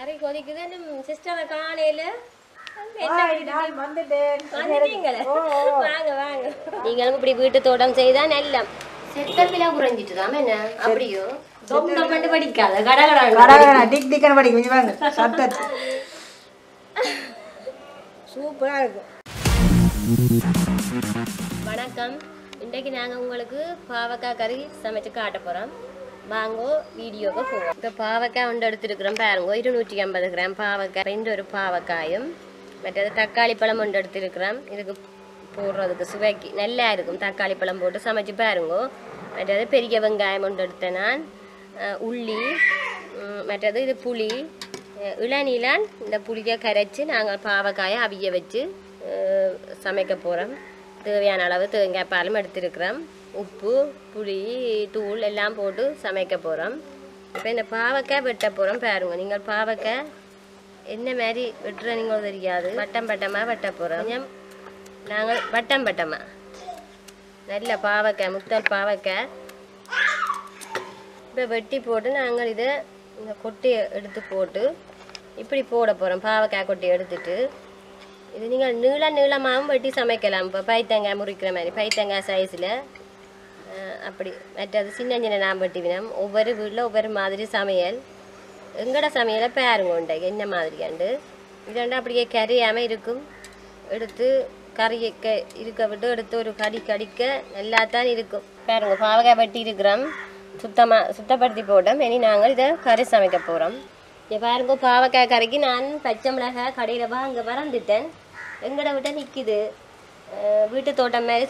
கறி கொதிக்குது சிஸ்டரை காலையில நீங்களும் இப்படி வீட்டு தோட்டம் செய்தா நல்ல செட்டப்பிலா குறைஞ்சிட்டு தான் என்ன அப்படியோ படிக்காத சூப்பரா இருக்கும். வணக்கம். இன்றைக்கு நாங்கள் உங்களுக்கு பாவக்காய் கறி சமைச்சு காட்ட போகிறோம். வாங்கோ வீடியோவை போவோம். இப்போ பாவக்காய் ஒன்று எடுத்துருக்குறோம் பாருங்கோ. 250 கிராம் பாவக்காய், 2 பாவக்காயும் மற்றது தக்காளி பழம் ஒன்று எடுத்துருக்குறோம். இதுக்கு போடுறதுக்கு சுவைக்கு நல்லா இருக்கும். தக்காளி பழம் போட்டு சமைச்சு பாருங்கோ. மற்றது பெரிய வெங்காயம் ஒன்று எடுத்தேன் நான், உள்ளி, மற்றது இது புளி, இளநீலான் இந்த புளியை கரைச்சி நாங்கள் பாவக்காயை அவிய வச்சு சமைக்க போகிறோம். தேவையான அளவு தேங்காய் பாலும் எடுத்துருக்குறோம். உப்பு, புளி, தூள் எல்லாம் போட்டு சமைக்க போகிறோம். இப்போ இந்த பாவக்காய் வெட்ட போகிறோம் பாருங்க. நீங்கள் பாவக்காய் என்ன மாதிரி வெட்டுற நீங்கள் தெரியாது, வட்டம் வட்டமாக வெட்ட போகிறோம். கொஞ்சம் நாங்கள் வட்டம் வட்டமாக நல்ல பாவக்காய், முத்தல் பாவக்காய் இப்போ வெட்டி போட்டு நாங்கள் இதை இந்த கொட்டையை எடுத்து போட்டு இப்படி போட போகிறோம். பாவக்காய் கொட்டையை எடுத்துட்டு இது நீங்கள் நீளமாகவும் வெட்டி சமைக்கலாம். இப்போ பைத்தங்காய் முறிக்கிற மாதிரி பைத்தங்காய் சைஸில் அப்படி. மற்றது சின்ன சின்ன நாம் வெட்டிவினோம். ஒவ்வொரு வீட்டில் ஒவ்வொரு மாதிரி சமையல். எங்கட சமையலை பாருங்க உண்டை என்ன மாதிரியாண்டு. இது வந்து அப்படியே கறியாமல் இருக்கும். எடுத்து கறிக்க இருக்க விட்டு எடுத்து ஒரு கடிக்க நல்லாத்தான் இருக்கும் பாருங்க. பாவக்காய் வெட்டி இருக்கிறோம், சுத்தப்படுத்தி போட்டோம். இனி நாங்கள் இதை கறி சமைக்க போகிறோம். இங்கே பாருங்க, பாவக்காய் கறிக்கு நான் பச்சை மிளகாய் கடையில் அங்கே வறந்துட்டேன். எங்கட விட்ட நிற்கிது. வீட்டு தோட்டம் மாதிரி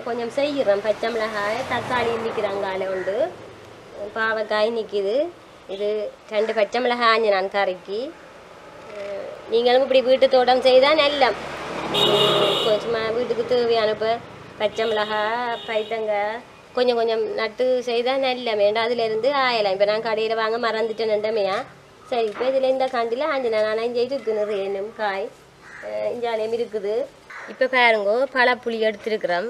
கொஞ்சம் செய்கிறோம். பச்சை மிளகாய், தக்காளி நிற்கிறாங்கால உண்டு, பாவக்காய் நிற்கிது. இது 2 பச்சை மிளகாய் ஆஞ்சு நான் கறிக்கு. நீங்களும் இப்படி வீட்டு தோட்டம் செய்தால் நல்ல சும்மா வீட்டுக்கு தேவையான இப்போ பச்சை மிளகாய், பைத்தங்காய் கொஞ்சம் நட்டு செய்தால் நல்ல வேண்டாம். அதிலேருந்து ஆயலாம். இப்போ நான் கடையில் வாங்க மறந்துட்டேன் நண்டமையா. சரி, இப்போ இதில் இந்த கண்டில் ஆஞ்சு நான் இங்கே இருக்குது. நிறைய எண்ணம் காய் இஞ்சாலையும் இருக்குது. இப்போ பாருங்கோ, பழப்புளி எடுத்துருக்குறோம்.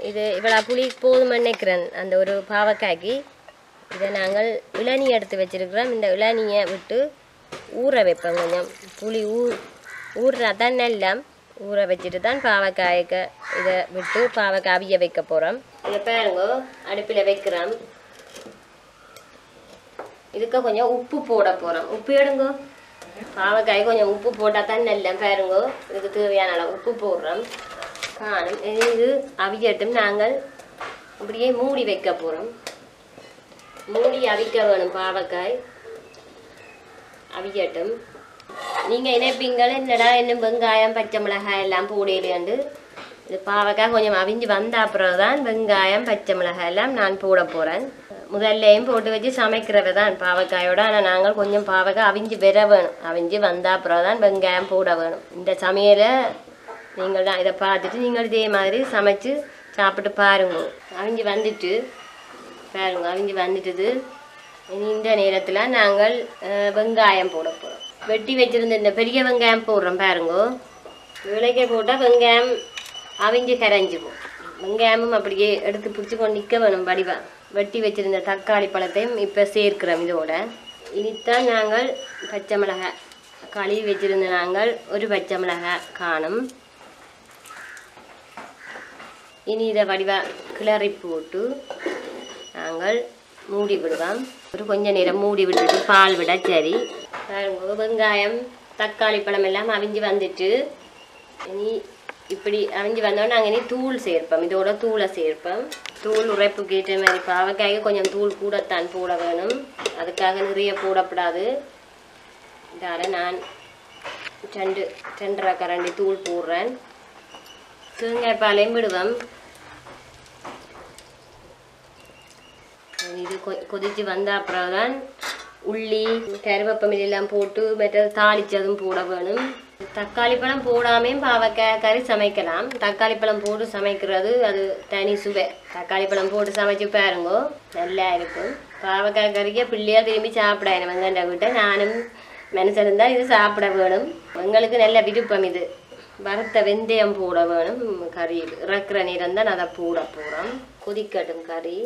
இது இவ்வளோ புளி போதும் நினைக்கிறேன் அந்த ஒரு பாவக்காய்க்கு. இதை நாங்கள் இளநீ எடுத்து வச்சுருக்கிறோம். இந்த இளநியை விட்டு ஊற வைப்போம். கொஞ்சம் புளி ஊறுனா தான் நல்லா. ஊற வச்சுட்டு தான் பாவக்காய்க்கு இதை விட்டு பாவக்காய் அவிய வைக்க போகிறோம். இதை பாருங்கோ, அடுப்பில் வைக்கிறோம். இதுக்கு கொஞ்சம் உப்பு போட போகிறோம். உப்பு எடுங்கோ. பாவக்காய் கொஞ்சம் உப்பு போட்டால் தான் நல்லா பாருங்கோ. இதுக்கு தேவையான அளவு உப்பு போடுறோம். காணும் இது அவியட்டும். நாங்கள் இப்படியே மூடி வைக்க போகிறோம். மூடி அவிக்க வேணும். பாவக்காய் அவியட்டும். நீங்கள் இணைப்பீங்கள் என்னடா இன்னும் வெங்காயம் பச்சை மிளகாய் எல்லாம் போடலேண்டு. இது பாவக்காய் கொஞ்சம் அவிஞ்சு வந்த அப்புறம் தான் வெங்காயம் பச்சை மிளகாய் எல்லாம் நான் போட போகிறேன். முதல்லையும் போட்டு வச்சு சமைக்கிறவ தான் பாவக்காயோட. ஆனால் நாங்கள் கொஞ்சம் பாவக்காய் அவிஞ்சு வர வேணும். அவிஞ்சு வந்த அப்புறம் தான் வெங்காயம் போட வேணும். இந்த சமையலை நீங்கள் தான் இதை பார்த்துட்டு நீங்கள் இதே மாதிரி சமைச்சு சாப்பிட்டு பாருங்க. அவிஞ்சு வந்துட்டு பாருங்க, அவிஞ்சு வந்துட்டுது. இனி இந்த நேரத்தில் நாங்கள் வெங்காயம் போட போகிறோம். வெட்டி வச்சுருந்த இந்த பெரிய வெங்காயம் போடுறோம் பாருங்கோ. விலைக்க போட்டால் வெங்காயம் அவிஞ்சு கரைஞ்சிக்கும். வெங்காயமும் அப்படியே எடுத்து பிடிச்சி கொண்டு நிற்க வேணும் வடிவா. வெட்டி வச்சுருந்த தக்காளி பழத்தையும் இப்போ சேர்க்கிறோம் இதோட. இனித்தான் நாங்கள் பச்சை மிளகாய் கழுவி வச்சுருந்த நாங்கள் ஒரு பச்சை மிளகாய் காணும். இனி இதை வடிவா கிளறி போட்டு நாங்கள் மூடி விடுவோம். ஒரு கொஞ்ச நேரம் மூடி விட்டுட்டு பால் விட சரி. வெங்காயம் தக்காளி பழம் எல்லாம் அவிஞ்சு வந்துட்டு இனி இப்படி அவிஞ்சு வந்தோம். நாங்கள் இனி தூள் சேர்ப்போம். இதோட தூளை சேர்ப்போம். தூள் உரைப்புக்கு ஏற்ற மாதிரி பாவக்காய்க்கு கொஞ்சம் தூள் கூடத்தான் போட வேணும். அதுக்காக நிறைய போடப்படாது. இதால் நான் 2 கரண்டி தூள் போடுறேன். தேங்காய் பாலையும் விடுவோம். இது கொதிச்சு வந்த அப்புறம் தான் உள்ளி கருவேப்பமில் எல்லாம் போட்டு மற்ற தாளிச்சதும் போட வேணும். தக்காளி பழம் போடாமல் பாவக்காய் கறி சமைக்கலாம். தக்காளி பழம் போட்டு சமைக்கிறது அது தனி சுவை. தக்காளி பழம் போட்டு சமைச்சு பாருங்கோ, நல்லா இருக்கும். பாவக்காய் கறிக்க பிள்ளையாக திரும்பி சாப்பிடாது வெங்காண்ட விட்ட. நானும் மனுஷன் தான் இது சாப்பிட வேணும். எங்களுக்கு நல்ல விருப்பம். இது வறுத்த வெந்தயம் போட வேணும். கறி இறக்குற நேரம் தான் அதை போட போகிறோம். கொதிக்கட்டும் கறி.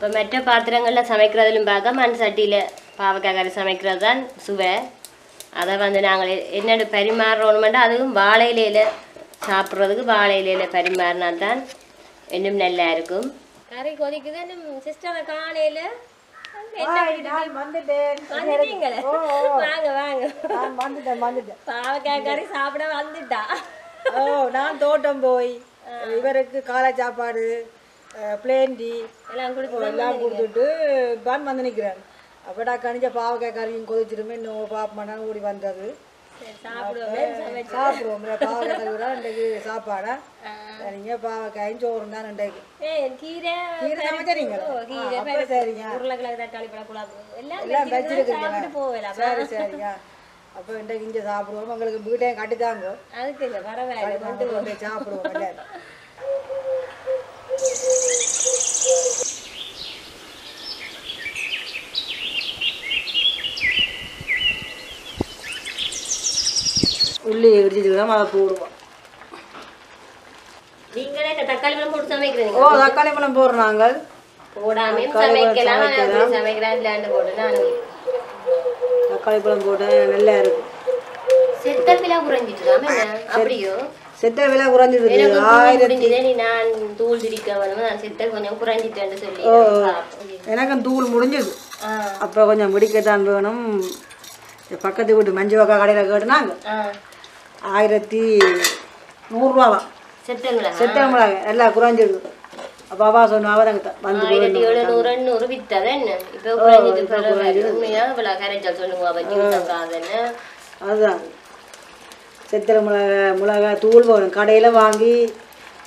இப்போ மற்ற பாத்திரங்களில் சமைக்கிறதிலும் பார்க்க மண் சட்டியில் பாவக்காய் கறி சமைக்கிறது தான் சுவை. அதை வந்து நாங்கள் என்னென்ன பரிமாறுறோம்னா அதுவும் வாழை இலையில் சாப்பிட்றதுக்கு வாழை இலையில் பரிமாறினா தான் இன்னும் நல்லா இருக்கும். கறி கொதிக்குது சிஸ்டரை காலையில் வாங்க வாங்க பாவக்காய் கறி சாப்பிட வந்துட்டா. நான் தோட்டம் போய் இவருக்கு காலை சாப்பாடு பிளேன் டீ எல்லாம் கொடுத்துட்டு தான் வந்து நிற்கிறேன். அப்படா கணிஞ்ச பாவக்காய் கறியும் கொதிச்சிருமே இன்னும் பாப்பமானா ஓடி வந்தது. சாப்பிடுவோம் பாவக்காய் கறி கூட இன்றைக்கு சாப்பாடா சரிங்க. பாவக்காயும் சோறும் தான் இன்றைக்கு. கீரை சமைச்சீங்களா? சரிங்க. உருளைக்கிழங்கு தக்காளி பழம் குழம்பு எல்லாம் வச்சிருக்கீங்க. சரி சரியா. அப்போ இன்றைக்கு இங்கே சாப்பிடுவோம். உங்களுக்கு வீட்டையும் கட்டித்தாங்க. அதுக்கு இல்லை பரவாயில்ல சாப்பிடுவோம் எல்லாரும். உள்ளி இடிச்சுக்கலாம் அதை போடுவோம். நீங்களே தக்காளி பழம் போட்டு சமைக்கிறீங்க? ஓ தக்காளி பழம் போடுறோம் நாங்கள். போடாமே சமைக்கலாம். சமைக்கிறான்னு போட்டு நான் தக்காளி பழம் போட்டு நல்லா இருக்கும். செத்தல் விலை குறைஞ்சிட்டுதாமே? அப்படியோ செத்தல் விலை குறைஞ்சிட்டு நான் தூள் திரிக்க வேணும். செத்தல் கொஞ்சம் குறைஞ்சிட்டேன்னு சொல்லி எனக்கு தூள் முடிஞ்சது. அப்போ கொஞ்சம் முடிக்கத்தான் வேணும். பக்கத்து வீட்டு மஞ்சு வக்கா கடையில் கேட்டுனாங்க 1100 செத்தல் மிளகாய் நல்லா குறைஞ்சிடுது. அப்போ அவா சொன்ன அவதாங்க வந்து 1700 வித்தது என்ன இப்போ குறைஞ்சிட்டு உண்மையா இவ்வளோ கரைச்சல் சொல்லுங்க. அதுதான் செத்தல் மிளகாய் தூள் வரும் கடையில் வாங்கி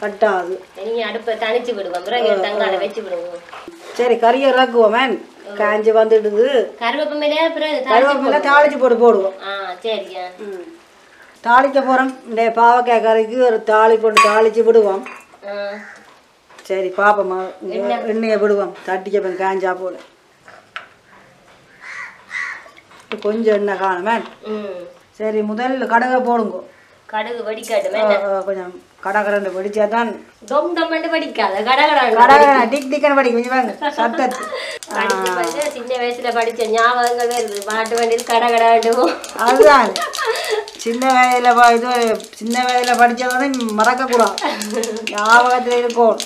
கட்டாது. நீங்க அடுப்பை தனிச்சு விடுவோம் தங்கால வச்சு விடுவோம். சரி கறியை இறக்குவோம். காஞ்சி வந்துடுது. கருவேப்பிலை தாளிச்சு போட்டு போடுவோம். சரியா தாளிக்க போகிறோம். இந்த பாவக்காய் கறிக்கு ஒரு போட்டு தாளிச்சு விடுவோம். சரி பாப்போம்மா. எண்ணெயை விடுவோம். தட்டிக்கப்போம் காஞ்சா போல கொஞ்சம் எண்ணெய் காணுமே. சரி முதல்ல கடுகை போடுங்க. கடுகு வடிக்காட்டுமே கொஞ்சம் கடகரண்டு வடிச்சா தான் டிக் டிக்கன் வடி கொஞ்சம் வாங்க சத்தத்து. சின்ன வயசுல படிச்ச ஞாபகங்கள் வருது. பாட்டு வண்டியில் கடகடாண்டுவோம். அதுதான் சின்ன வயதுல படிச்சவங்க மறக்கக்கூடாது. ஞாபகத்தில் இருக்கும்.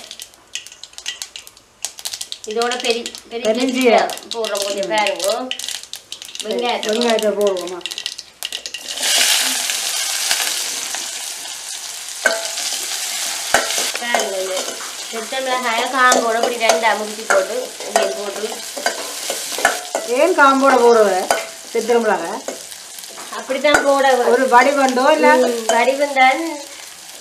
இதோட பெரிய போடுறோம். கொஞ்சம் பாருங்க. வெங்காயத்தை போடுவோமா. காம்போட இப்படி 2 அமுக்கி போட்டு போட்டு. ஏன் காம்போட போடுவேன் செத்தல் மிளகாய்? அப்படித்தான் போட ஒரு வடிவண்டோ இல்ல வடிவந்தான்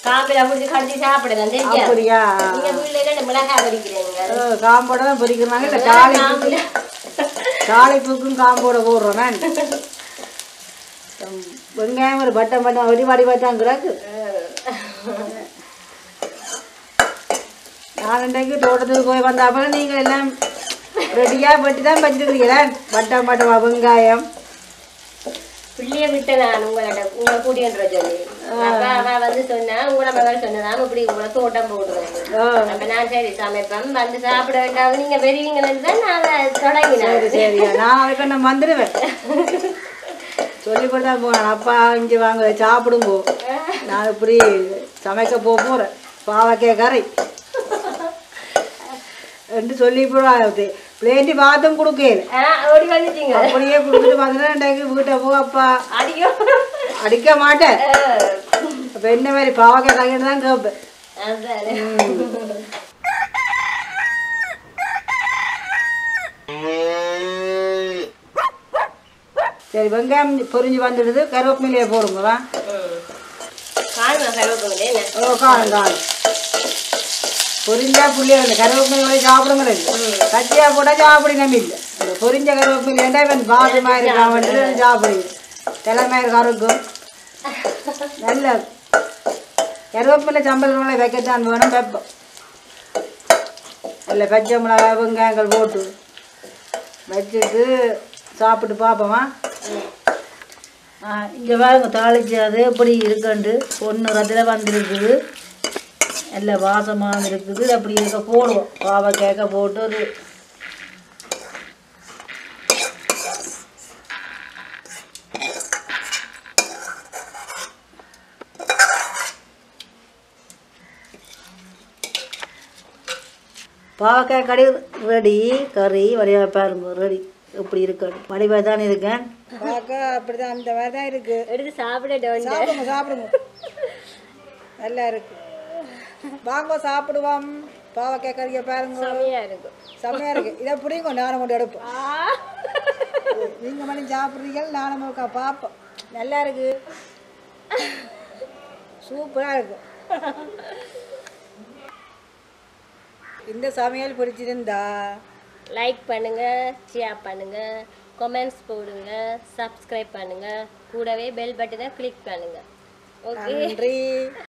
காம்பில் முடிச்சு கடிச்சு சாப்பிடலாம். அப்படியா? நீங்க வீட்டுல மிளகாய் பொரிக்கிறீங்க? காம்போட தான் பொரிக்கிறாங்க. இல்ல தாளிப்புக்கும் காம்போட போடுறோம். வெங்காயம் ஒரு பட்டம் வடிவாத்தான் கிடக்கு. நான் இன்றைக்கு தோட்டத்துக்கு போய் வந்த அப்புறம் நீங்கள் எல்லாம் ரெடியாக பட்டி தான் வச்சுருக்கிறீங்களா? பட்டம் வெங்காயம் பிள்ளைய விட்டு நான் உங்களை கூட்டின்ற சொல்லி அப்பா வந்து சொன்னா உங்களை மகள் சொன்னதான் இப்படி உங்களை தோட்டம் போடுவேன். அப்ப நான் சரி சமைப்பேன் வந்து சாப்பிட வேண்டாம் நீங்க பெரியவங்கன்னு தான் நான் தொடங்கினேன். சரியா நான் அதுக்கு நான் வந்துடுவேன். சொல்லி போட்டு தான் போனேன். அப்பா இங்கே வாங்க சாப்பிடுங்கோ. நான் இப்படி சமைக்க போகிறேன் பாவக்காய் கறி என்று சொல்லி போடுவாங்க. பிளேண்டி பாத்தும் கொடுக்கல அப்படியே கொடுத்துட்டு வந்துட்டு வீட்டை போ. அப்பா அடிக்க மாட்டேன். அப்ப என்ன மாதிரி பாவக்காய் கறின்னு தான் கேட்பேன். சரி வெங்காயம் பொரிஞ்சு வந்துடுது. கருவேப்பிலையே போடுங்க. காணும் பொரிஞ்சா புள்ளிய கருவேப்பிலை சாப்பிடுங்க. கச்சியா போட்டா சாப்பிட நம்பி இல்லை. அந்த பொரிஞ்ச கருவேப்பிலை இவன் பாசமாக இருக்கான் சாப்பிடுங்க. தலைமையாக கருக்கும் நல்ல கருவேப்பிலை சம்பல் மிளகாய் வைக்கத்தான் வேணும். வைப்போம் இல்லை பச்சை மிளகாய் வெங்காயங்கள் போட்டு வச்சுட்டு சாப்பிட்டு பார்ப்போமா. இங்கே பாருங்க தாளிச்சு அது எப்படி இருக்குண்டு பொண்ணு ரத்தில் வந்துருக்குது. நல்ல வாசமாக இருக்குது. அப்படி இருக்க போடுவோம் பாவக்காய் போட்டு ஒரு பாவக்காய் கறி ரெடி. கறி வடிவா பாருங்க ரெடி. எப்படி இருக்கு வடிவா தான் இருக்கேன். பாவக்காய் அப்படிதான் அந்த மாதிரி தான் இருக்கு. எடுத்து சாப்பிடுங்க சாப்பிடுங்க. நல்லா இருக்கு. வாங்க சாப்பிடுவோம். பாவக்காய் கறியை பாருங்க. செம்மையா இருக்கு. இதை பிடிங்க நானும் கொண்டு எடுப்போம். நீங்க மட்டும் சாப்பிட்றீங்க நானும் பார்ப்போம். நல்லா இருக்கு. சூப்பராக இருக்கு. இந்த சமையல் பிடிச்சிருந்தா லைக் பண்ணுங்க, ஷேர் பண்ணுங்க, கமெண்ட்ஸ் போடுங்க, சப்ஸ்கிரைப் பண்ணுங்க, கூடவே பெல் பட்டனை கிளிக் பண்ணுங்க. ஓகே, நன்றி.